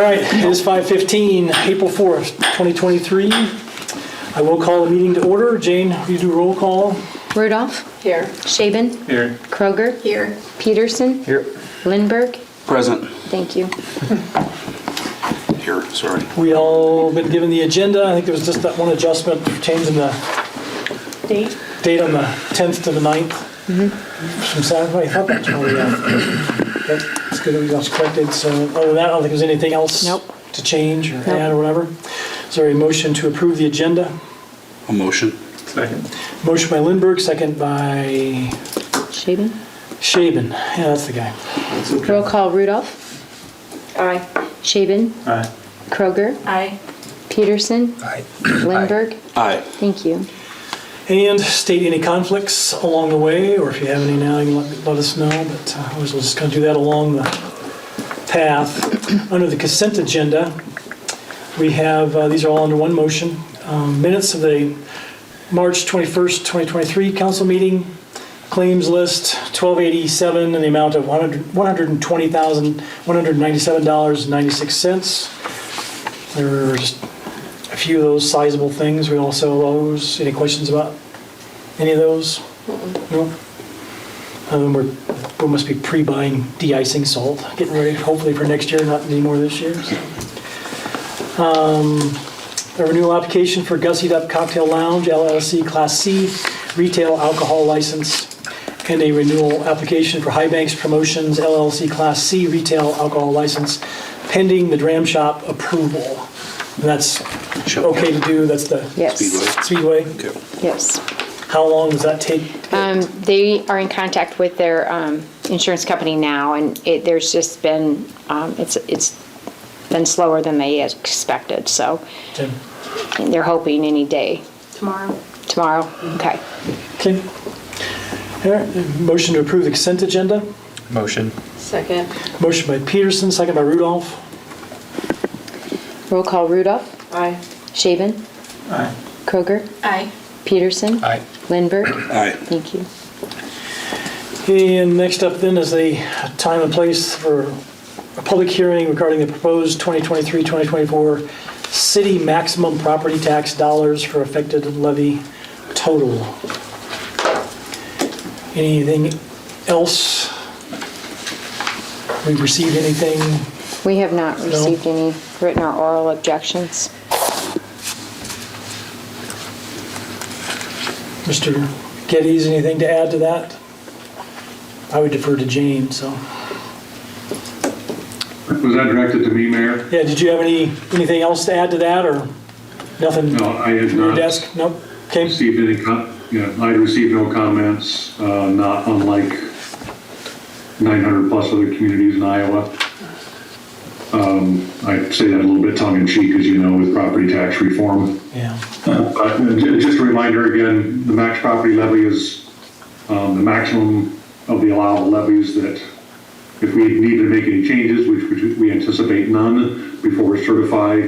right, it is 5:15, April 4th, 2023. I will call the meeting to order. Jane, will you do roll call? Rudolph. Here. Shaven. Here. Kroger. Here. Peterson. Here. Lindbergh. Present. Thank you. Here, sorry. We all been given the agenda. I think there was just that one adjustment changing the date on the 10th to the 9th. From Saturday. I thought that's probably that's good that we got corrected. So other than that, I don't think there's anything else to change or add or whatever. Is there a motion to approve the agenda? A motion. Second. Motion by Lindbergh, second by Shaven. Shaben. Yeah, that's the guy. Roll call. Rudolph. Aye. Shaven. Aye. Kroger. Aye. Peterson. Aye. Lindbergh. Aye. Thank you. And state any conflicts along the way, or if you have any now, you can let us know, but we'll just kind of do that along the path. Under the consent agenda, we have, these are all under one motion, minutes of the March 21st, 2023 council meeting, claims list 1287 in the amount of $120,197.96. There are just a few of those sizable things. We also those. Any questions about any of those? No. We must be pre-buying de-icing salt, getting ready hopefully for next year, not any more this year. So. A renewal application for Gussied Up Cocktail Lounge LLC Class C retail alcohol license, and a renewal application for High Banks Promotions LLC Class C retail alcohol license pending the Dram Shop approval. And that's okay to do, that's the Yes. Speedway? Okay. Yes. How long does that take? They are in contact with their insurance company now, and there's just been it's been slower than they expected. So Okay. and they're hoping any day. Tomorrow. Tomorrow. Okay. Okay. All right. Motion to approve the consent agenda. Motion. Second. Motion by Peterson, second by Rudolph. Roll call. Rudolph. Aye. Shaven. Aye. Kroger. Aye. Peterson. Aye. Lindbergh. Aye. Thank you. And next up then is the time and place for a public hearing regarding the proposed 2023-2024 city maximum property tax dollars for affected levy total. Anything else? We've received anything? We have not received any written or oral objections. Mr. Geddes, anything to add to that? I would defer to Jane, so. Was that directed to me, Mayor? Yeah, did you have anything else to add to that, or nothing? No, I had From your not desk? Nope. Okay. received any, I received no comments, not unlike 900 plus other communities in Iowa. I say that a little bit tongue in cheek, as you know, with property tax reform. Yeah. But just a reminder again, the max property levy is the maximum of the allowable levies that if we need to make any changes, which we anticipate none before we certify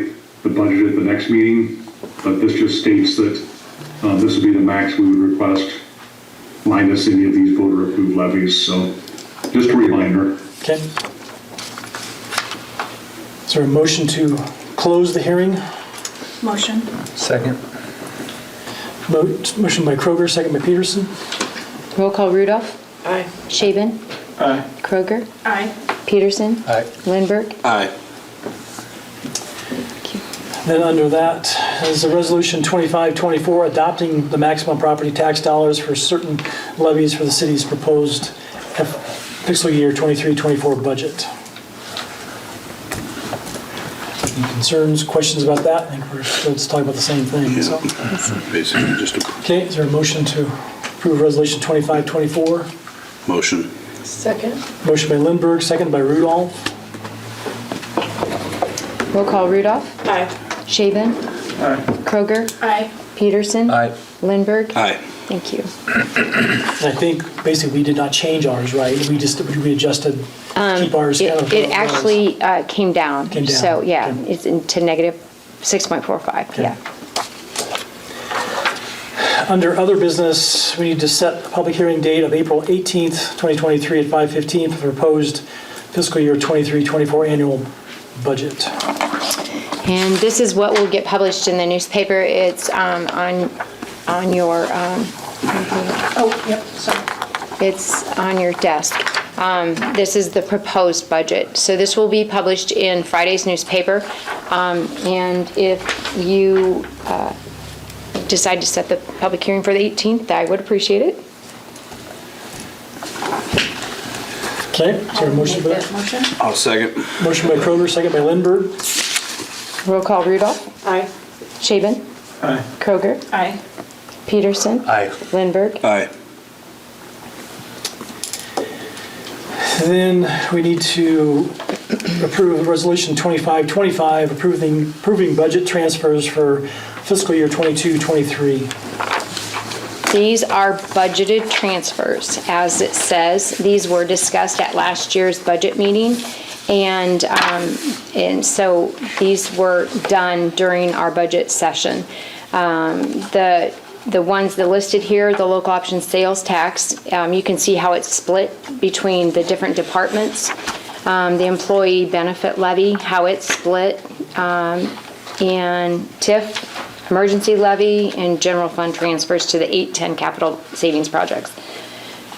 the budget at the next meeting. But this just states that this would be the max we would request minus any of these voter approved levies. So just a reminder. Okay. Is there a motion to close the hearing? Motion. Second. Motion by Kroger, second by Peterson. Roll call. Rudolph. Aye. Shaven. Aye. Kroger. Aye. Peterson. Aye. Lindbergh. Aye. Then under that is the resolution 2524 adopting the maximum property tax dollars for certain levies for the city's proposed fiscal year 23-24 budget. Any concerns, questions about that? I think we're still talking about the same thing. So. Basically, just a Okay, is there a motion to approve resolution 2524? motion. Second. Motion by Lindbergh, second by Rudolph. Roll call. Rudolph. Aye. Shaven. Aye. Kroger. Aye. Peterson. Aye. Lindbergh. Aye. Thank you. And I think basically we did not change ours, right? We adjusted, keep ours kind of. It actually came down. Came down. So, yeah, Okay. it's into negative 6.45. Okay. Yeah. Under other business, we need to set a public hearing date of April 18th, 2023 at 5:15 for the proposed fiscal year 23-24 annual budget. And this is what will get published in the newspaper. It's on your, Oh, yep, sorry. it's on your desk. This is the proposed budget. So this will be published in Friday's newspaper. And if you decide to set the public hearing for the 18th, I would appreciate it. Okay, is there a motion for Make that? motion. I'll second. Motion by Kroger, second by Lindberg. Roll call Rudolph. Aye. Shaven. Aye. Kroger. Aye. Peterson. Aye. Lindberg. Aye. Then we need to approve Resolution 2525, approving budget transfers for fiscal year 22-23. These are budgeted transfers, as it says. These were discussed at last year's budget meeting, and so these were done during our budget session. The ones that listed here, the local option sales tax, you can see how it's split between the different departments. The employee benefit levy, how it's split, and TIF, emergency levy, and general fund transfers to the 810 capital savings projects.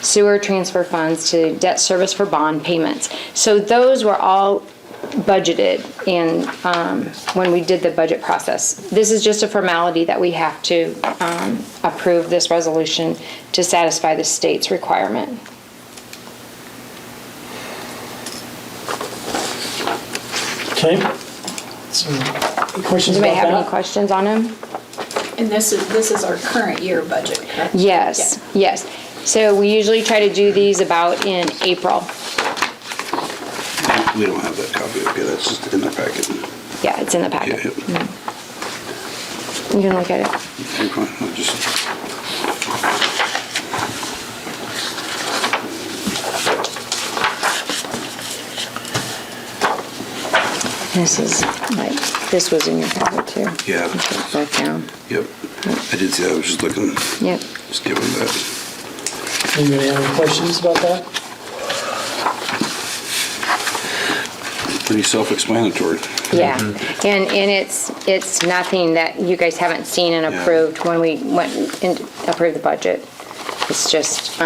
Sewer transfer funds to debt service for bond payments. So those were all budgeted in when we did the budget process. This is just a formality that we have to approve this resolution to satisfy the state's requirement. Okay. So, any questions Does anybody about have any that? questions on them? And this is our current year budget, correct? Yes, yes. So we usually try to do these about in April. We don't have that copy. Okay, that's just in the packet. Yeah, it's in the Yeah, packet. yep. You can look at it. You're fine. I'll just. This was in your packet too. Yeah. Broke down. Yep. I did see that. I was just looking. Yep. Just giving that. Anybody have any questions about that? Pretty self-explanatory. Yeah, and it's nothing that you guys haven't seen and Yeah. approved when we went and approved the budget. It's just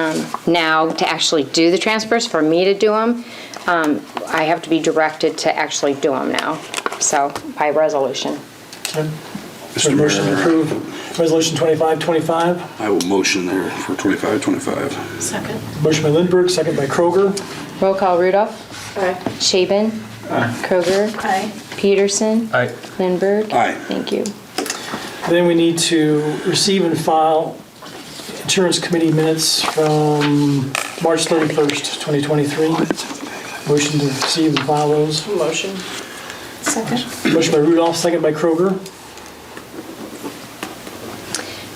now to actually do the transfers, for me to do them, I have to be directed to actually do them now, so by resolution. Okay. Is there a motion to Mayor. approve Resolution 2525? I will motion there for 2525. Second. Motion by Lindberg, second by Kroger. Roll call Rudolph. Aye. Shaven. Kroger. Aye. Peterson. Aye. Lindberg. Aye. Thank you. Then we need to receive and file Insurance Committee minutes from March 31st, 2023. Motion to receive and file those. Motion. Second. Motion by Rudolph, second by Kroger.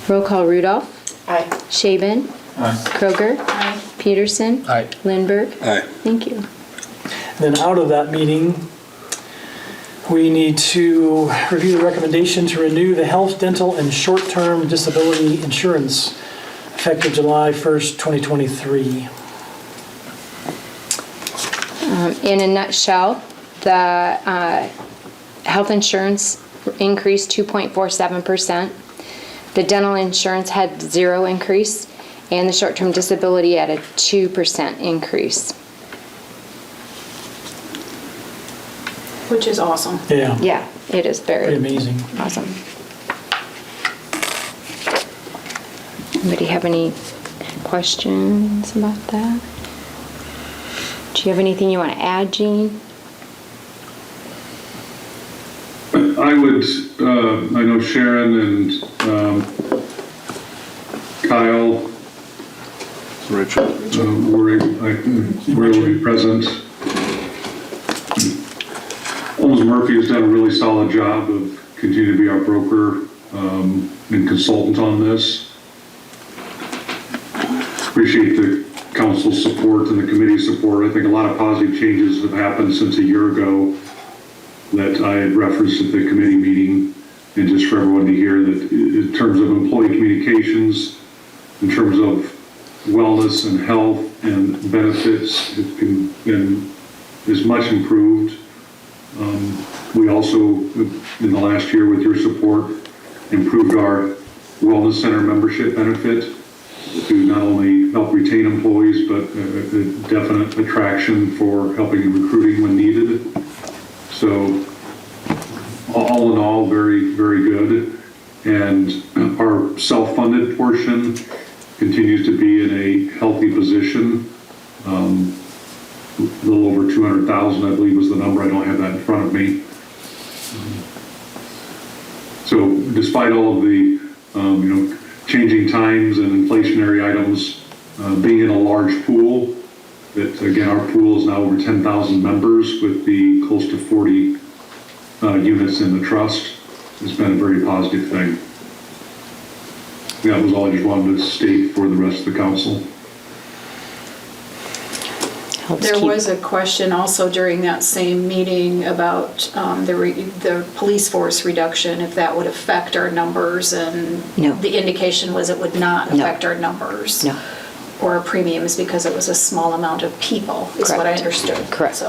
Roll call Rudolph. Aye. Shaven. Kroger. Aye. Peterson. Aye. Lindberg. Aye. Thank you. Then out of that meeting, we need to review the recommendation to renew the health, dental, and short-term disability insurance effective July 1st, 2023. In a nutshell, the health insurance increased 2.47%. The dental insurance had 0 increase, and the short-term disability had a 2% increase. Which is awesome. Yeah, Yeah, it is pretty very amazing. awesome. Anybody have any questions about that? Do you have anything you want to add, Jean? I would, I know Sharon and Kyle Richard. were able to be present. Holmes Murphy has done a really solid job of continuing to be our broker and consultant on this. Appreciate the council's support and the committee's support. I think a lot of positive changes have happened since a year ago that I had referenced at the committee meeting, and just for everyone to hear that in terms of employee communications, in terms of wellness and health and benefits, is much improved. We also, in the last year with your support, improved our wellness center membership benefit to not only help retain employees, but a definite attraction for helping in recruiting when needed. So all in all, very, very good. And our self-funded portion continues to be in a healthy position. A little over 200,000, I believe, was the number. I don't have that in front of me. So despite all of the, changing times and inflationary items, being in a large pool, that again, our pool is now over 10,000 members with the close to 40 units in the trust, has been a very positive thing. That was all I just wanted to state for the rest of the council. There was a question also during that same meeting about the police force reduction, if that would affect our numbers, and No. the indication was it would not No. affect our numbers. No. Or our premiums, because it was a small amount of people, is what I Correct. understood. Correct. So,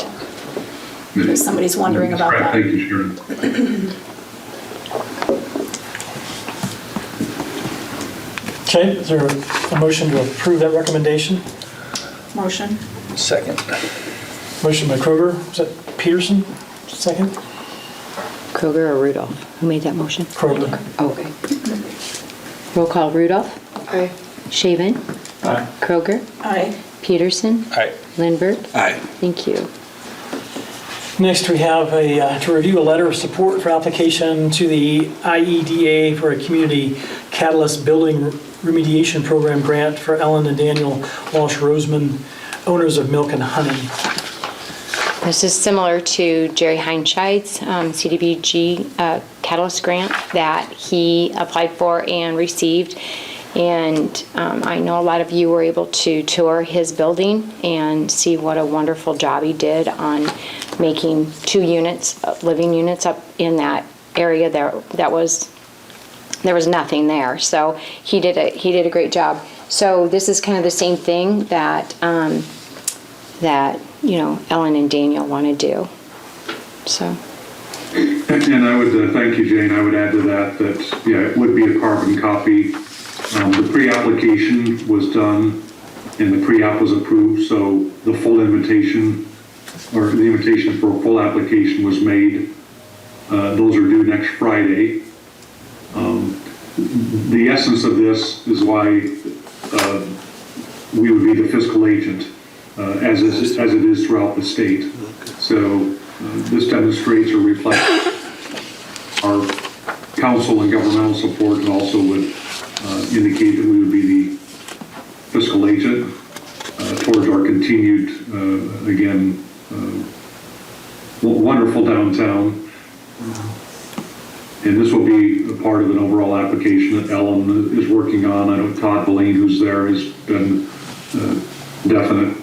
if somebody's wondering about that. Thank you, Sharon. Okay, is there a motion to approve that recommendation? Motion? Second. Motion by Kroger, is that Peterson? Second? Kroger or Rudolph? Who made that motion? Kroger. Okay. Roll call Rudolph. Aye. Shaven. Aye. Kroger. Aye. Peterson. Aye. Lindberg. Aye. Thank you. Next, we have to review a letter of support for application to the IEDA for a community catalyst building remediation program grant for Ellen and Daniel Walsh-Roseman, owners of Milk and Honey. This is similar to Jerry Heinscheid's CDBG Catalyst Grant that he applied for and received. And I know a lot of you were able to tour his building and see what a wonderful job he did on making 2 units, living units up in that area there. There was nothing there. So he did a great job. So this is kind of the same thing that Ellen and Daniel want to do. So. And I would, thank you, Jane, I would add to that, it would be a carbon copy. The pre-application was done and the pre-app was approved, so the full invitation, or the invitation for a full application was made. Those are due next Friday. The essence of this is why we would be the fiscal agent, as it is throughout the state. So this demonstrates or reflects our council and governmental support, and also would indicate that we would be the fiscal agent towards our continued, wonderful downtown. And this will be a part of an overall application that Ellen is working on. I know Todd Blaine, who's there, has been definite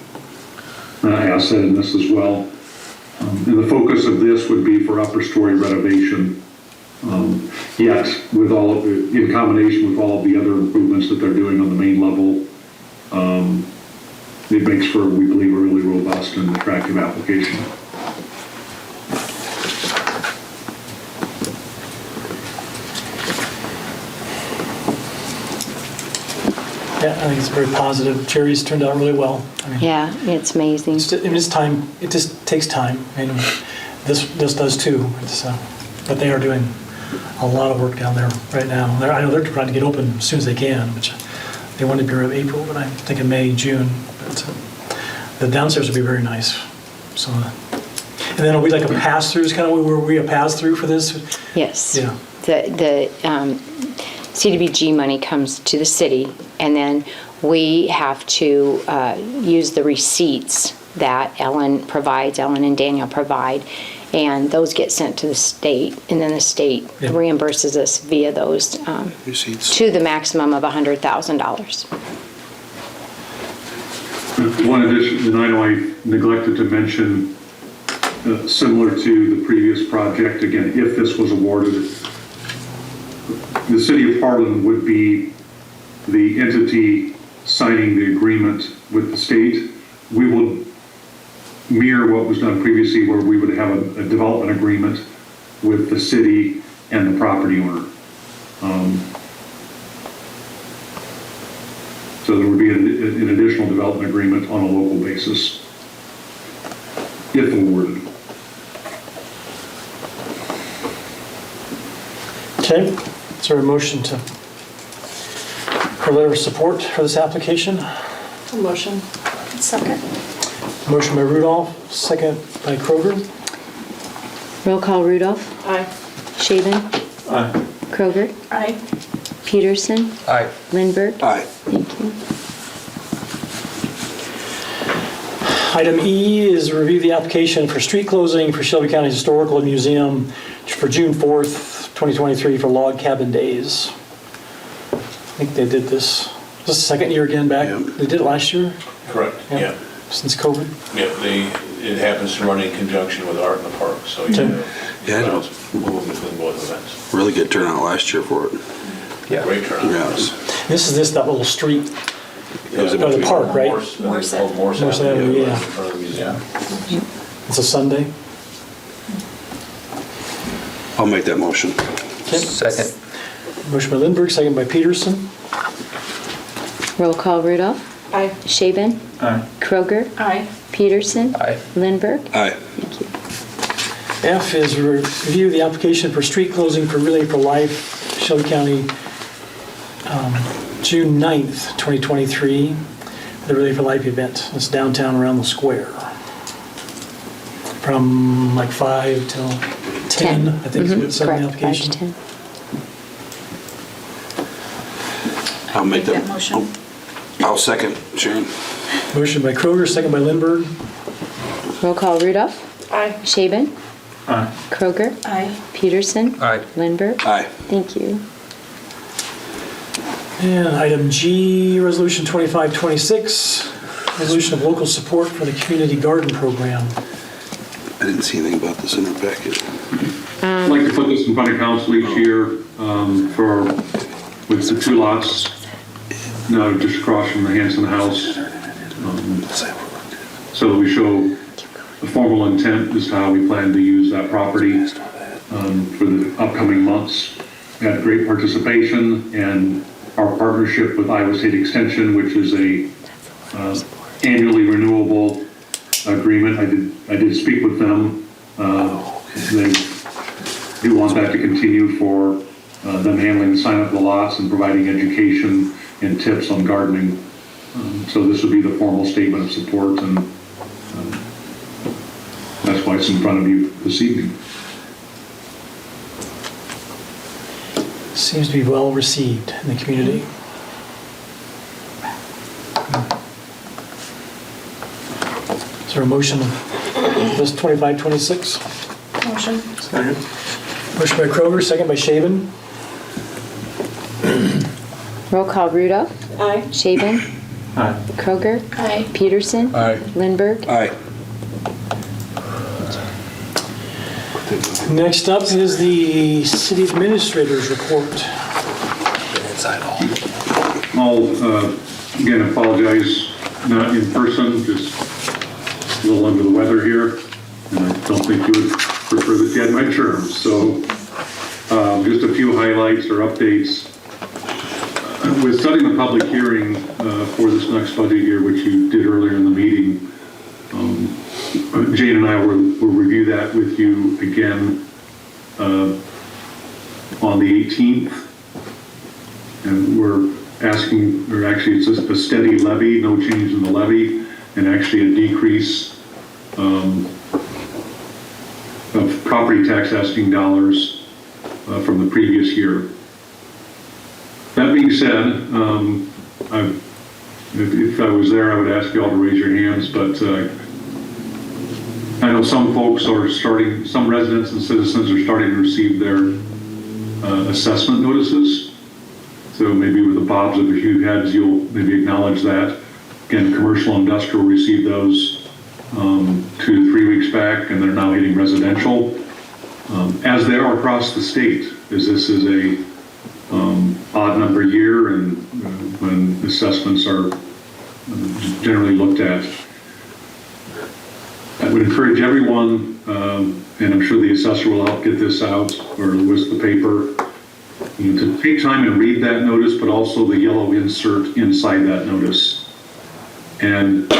asset in this as well. And the focus of this would be for upper story renovation. Yet, with all of the, in combination with all of the other improvements that they're doing on the main level, it makes for, we believe, a really robust and attractive application. Yeah, I think it's very positive. Jerry's turned out really well. I mean, Yeah, it's amazing. it's time. It just takes time, and this does too. But they are doing a lot of work down there right now. I know they're trying to get open as soon as they can, which they want to be around April, but I'm thinking May, June. But the downstairs would be very nice. So, and then it'll be like a pass-through. Is kind of where we a pass-through for this. Yes. Yeah. The CDBG money comes to the city, and then we have to use the receipts that Ellen and Daniel provide, and those get sent to the state, and then the state reimburses us via those Receipts. to the maximum of $100,000. One addition, and I know I neglected to mention, similar to the previous project, again, if this was awarded, the city of Harlan would be the entity signing the agreement with the state. We will mirror what was done previously, where we would have a development agreement with the city and the property owner. So there would be an additional development agreement on a local basis, if awarded. Okay, is there a motion for letter of support for this application? Motion. Second. Motion by Rudolph, second by Kroger. Roll call Rudolph. Aye. Shaven. Aye. Kroger. Aye. Peterson. Aye. Lindberg. Aye. Thank you. Item E is review the application for street closing for Shelby County Historical Museum for June 4th, 2023 for Log Cabin Days. I think they did this the second year again back. Yeah. They did it last year? Correct, yeah. Since COVID? Yeah, it happens to run in conjunction with Art in the Park, so you Okay. know. Yeah, I know. Move between both events. Really good turnout last year for it. Yeah. Great turnout. Yes. This is that little street, Was it by the between- park, right? Morse Morse Avenue, Morse Avenue, yeah. in front of the museum. It's a Sunday. I'll make that motion. Okay. Second. Motion by Lindberg, second by Peterson. Roll call Rudolph. Aye. Shaven. Aye. Kroger. Aye. Peterson. Aye. Lindberg. Aye. Thank you. F is review the application for street closing for Relay for Life, Shelby County, June 9th, 2023, the Relay for Life event. It's downtown around the square. From like 5 till 10, I think is what it said on the Correct, 5 to application. 10. I'll make that. motion. I'll second, Sharon. Motion by Kroger, second by Lindberg. Roll call Rudolph. Aye. Shaven. Aye. Kroger. Aye. Peterson. Aye. Lindberg. Aye. Thank you. And item G, resolution 2526, resolution of local support for the community garden program. I didn't see anything about this in our packet. I'd like to put this in front of council each year with the 2 lots, just across from the Hanson House. So that we show the formal intent as to how we plan to use that property for the upcoming months. We had great participation, and our partnership with Iowa State Extension, which is a annually renewable agreement. I did speak with them. They do want that to continue for them handling the sign up of the lots and providing education and tips on gardening. So this would be the formal statement of support, and that's why it's in front of you this evening. Seems to be well received in the community. Is there a motion for this 2526? Motion. Motion by Kroger, second by Shaven. Roll call Rudolph. Aye. Shaven. Aye. Kroger. Aye. Peterson. Aye. Lindberg. Aye. Next up is the city administrator's report. I'll again apologize, not in person, just a little under the weather here, and I don't think you would prefer that you had my terms. So just a few highlights or updates. With setting the public hearing for this next budget year, which you did earlier in the meeting, Jane and I will review that with you again on the 18th. And we're asking, or actually it's a steady levy, no change in the levy, and actually a decrease of property tax asking dollars from the previous year. That being said, if I was there, I would ask you all to raise your hands, but I know some folks are starting, some residents and citizens are starting to receive their assessment notices. So maybe with the bobs of a few heads, you'll maybe acknowledge that. Again, commercial and industrial received those 2 to 3 weeks back, and they're now hitting residential, as they are across the state, as this is a odd number year, and when assessments are generally looked at. would encourage everyone, and I'm sure the assessor will help get this out, or list the paper, to take time and read that notice, but also the yellow insert inside that notice. And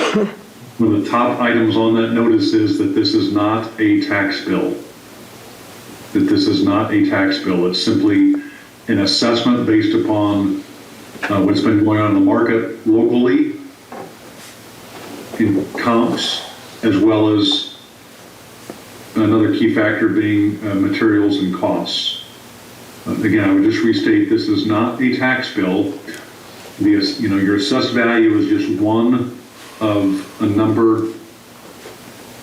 one of the top items on that notice is that this is not a tax bill. That this is not a tax bill. It's simply an assessment based upon what's been going on in the market locally, in comps, as well as another key factor being materials and costs. Again, I would just restate, this is not a tax bill. Your assessed value is just one of a number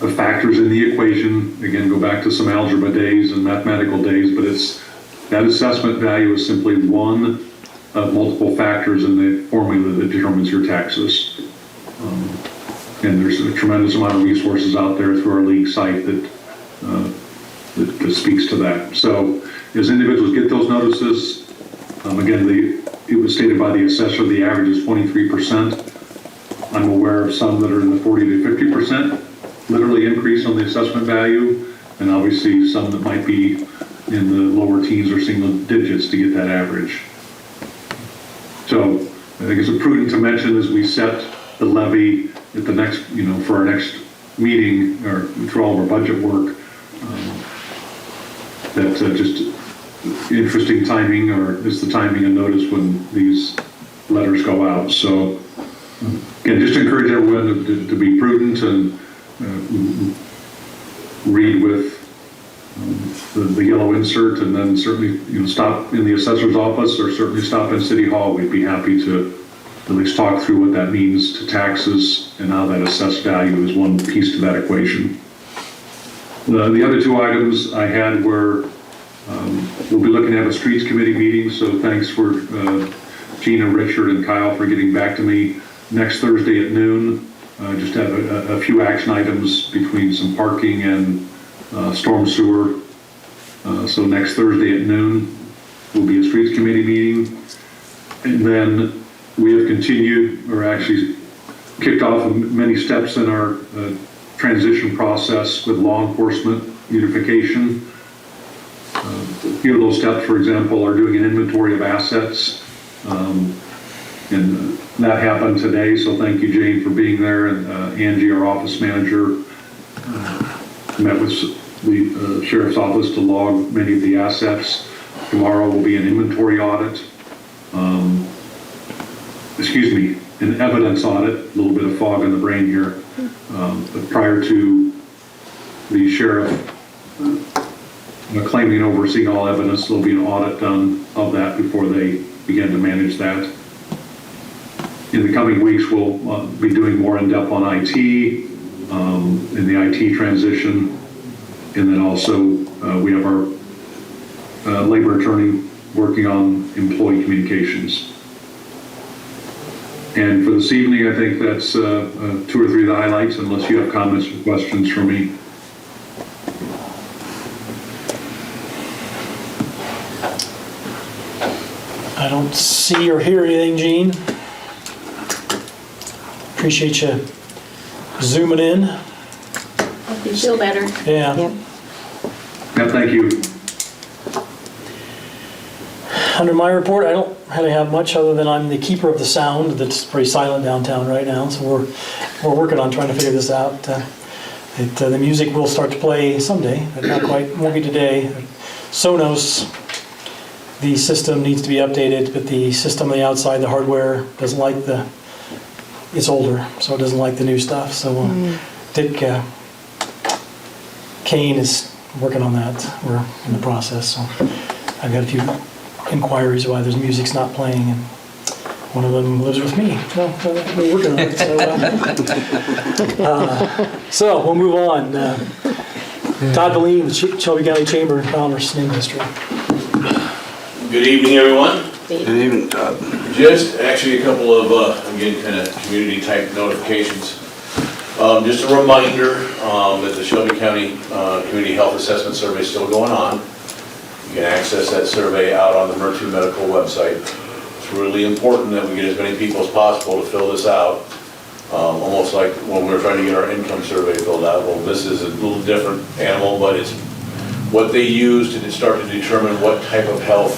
of factors in the equation. Again, go back to some algebra days and mathematical days, but that assessment value is simply one of multiple factors in the formula that determines your taxes. And there's a tremendous amount of resources out there through our league site that speaks to that. So as individuals get those notices, again, it was stated by the assessor, the average is 23%. I'm aware of some that are in the 40 to 50% literally increase on the assessment value, and obviously some that might be in the lower teens or single digits to get that average. So I think it's prudent to mention as we set the levy at the next, for our next meeting or for all of our budget work, that just interesting timing, or is the timing and notice when these letters go out. So again, just encourage everyone to be prudent and read with the yellow insert, and then certainly stop in the assessor's office or certainly stop in City Hall. We'd be happy to at least talk through what that means to taxes and how that assessed value is one piece to that equation. The other two items I had were, we'll be looking to have a streets committee meeting, so thanks for Gina, Richard, and Kyle for getting back to me. Next Thursday at noon, just have a few action items between some parking and storm sewer. So next Thursday at noon will be a streets committee meeting. And then we have continued, or actually kicked off many steps in our transition process with law enforcement unification. A few of those steps, for example, are doing an inventory of assets. And that happened today, so thank you, Jane, for being there, and Angie, our office manager, met with the sheriff's office to log many of the assets. Tomorrow will be an inventory audit. An evidence audit, a little bit of fog in the brain here. But prior to the sheriff claiming and overseeing all evidence, there'll be an audit done of that before they begin to manage that. In the coming weeks, we'll be doing more in-depth on IT, in the IT transition, and then also we have our labor attorney working on employee communications. And for this evening, I think that's 2 or 3 of the highlights, unless you have comments or questions for me. I don't see or hear anything, Gene. Appreciate you zooming in. Hope you feel better. Yeah. Yep. Yeah, thank you. Under my report, I don't really have much other than I'm the keeper of the sound that's pretty silent downtown right now. So we're working on trying to figure this out. The music will start to play someday, but not quite, won't be today. Sonos, the system needs to be updated, but the system on the outside, the hardware, doesn't like it's older, so it doesn't like the new stuff. So Dick Kane is working on that. We're in the process. So I've got a few inquiries why there's music's not playing, and one of them lives with me. So we're working on it. So we'll move on. Todd Valine, the Shelby County Chamber of Commerce and Industry. Good evening, everyone. Good evening, Todd. Just actually a couple of, again, kind of community type notifications. Just a reminder that the Shelby County Community Health Assessment Survey is still going on. You can access that survey out on the Mertu Medical website. It's really important that we get as many people as possible to fill this out. Almost like when we were trying to get our income survey filled out. Well, this is a little different animal, but it's what they use to start to determine what type of health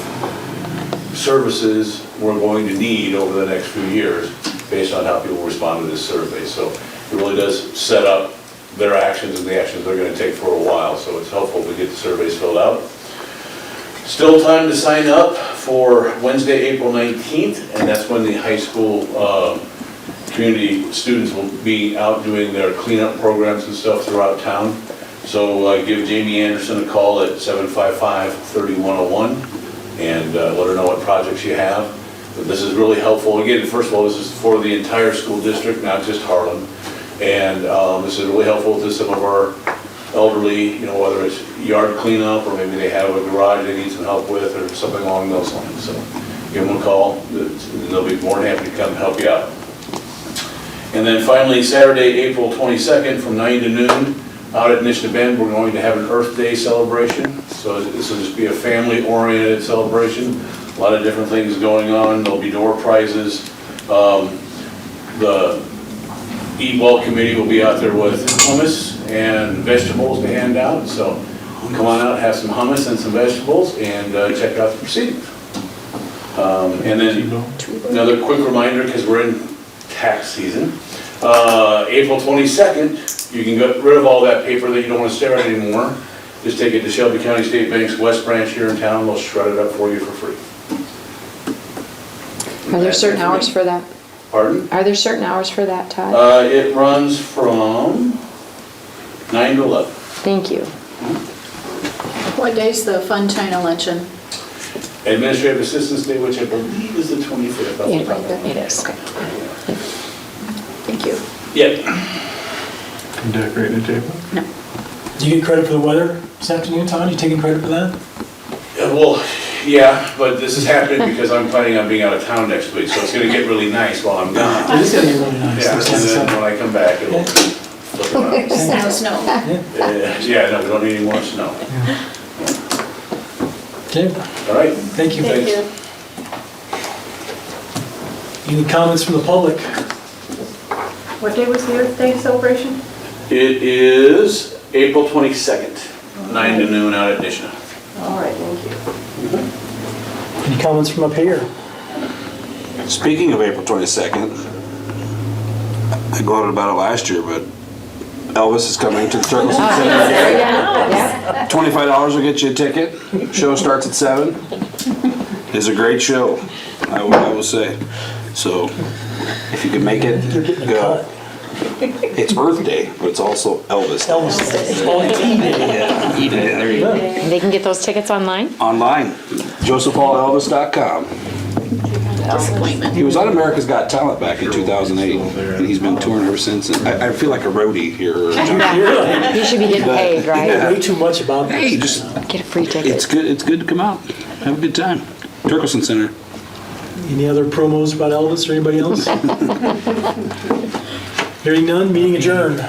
services we're going to need over the next few years based on how people respond to this survey. So it really does set up their actions and the actions they're going to take for a while. So it's helpful to get the surveys filled out. Still time to sign up for Wednesday, April 19th, and that's when the high school community students will be out doing their cleanup programs and stuff throughout town. So give Jamie Anderson a call at 755-3101 and let her know what projects you have. But this is really helpful. Again, first of all, this is for the entire school district, not just Harlan. And this is really helpful to some of our elderly, whether it's yard cleanup or maybe they have a garage they need some help with or something along those lines. So give them a call. They'll be more than happy to come help you out. And then finally, Saturday, April 22nd from 9 to noon, out at Nishna Bend, we're going to have an Earth Day celebration. So this will just be a family-oriented celebration. A lot of different things going on. There'll be door prizes. The Eat Well Committee will be out there with hummus and vegetables to hand out. So come on out, have some hummus and some vegetables, and check out the proceedings. And then another quick reminder, because we're in tax season, April 22nd, you can get rid of all that paper that you don't want to stare at anymore. Just take it to Shelby County State Bank's West Branch here in town. They'll shred it up for you for free. Are there certain hours for that? Pardon? Are there certain hours for that, Todd? It runs from 9 to 11. Thank you. What day's the Fun China Luncheon? Administrative Assistance Day, which I believe is the 25th. off the top of my head. It is. Thank you. Yeah. Decorating the table? No. Do you get credit for the weather this afternoon, Todd? You taking credit for that? Well, yeah, but this is happening because I'm planning on being out of town next week, so it's gonna get really nice while I'm gone. It is gonna be really nice. Yeah, and then when I come back, it'll flip around. Snow. Yeah, no, we don't need any more snow. Okay, All right? thank you. Thank you. Any comments from the public? What day was the Earth Day celebration? It is April 22nd, 9 to noon out at Nishna. All right, thank you. Any comments from up here? Speaking of April 22nd, I gloated about it last year, but Elvis is coming to the Turtles Center. $25 will get you a ticket. Show starts at 7. It's a great show, I will say. So if you can make it, You're getting a go. cut. It's Earth Day, but it's also Elvis Day. Elvis Day. Oh, it's E-Day. Yeah, E-Day, there you go. They can get those tickets online? Online, josephpaulelvis.com. Disappointment. He was on America's Got Talent back in 2008, and he's been touring ever since. And I feel like a roadie here. You should be getting paid, right? Way too much about this. Hey, just, Get a free ticket. it's good to come out. Have a good time. Turkelson Center. Any other promos about Elvis or anybody else? Hearing none, meeting adjourned.